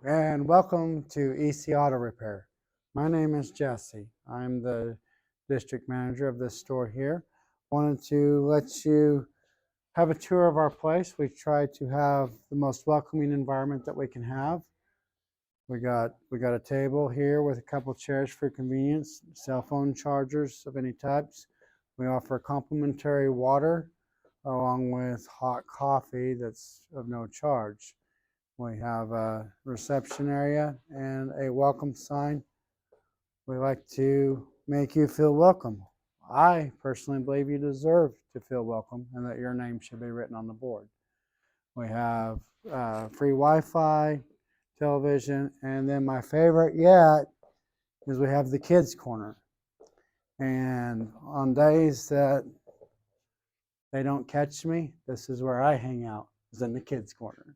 and welcome to EC Auto Repair. My name is Jesse. I'm the district manager of this store here. Wanted to let you have a tour of our place. We try to have the most welcoming environment that we can have. We got a table here with a couple chairs for convenience, cell phone chargers of any types. We offer complimentary water along with hot coffee that's of no charge. We have a reception area and a welcome sign. We like to make you feel welcome. I personally believe you deserve to feel welcome and that your name should be written on the board. We have free Wi-Fi, television, and then my favorite yet is we have the kids corner. And on days that they don't catch me, this is where I hang out, is in the kids corner.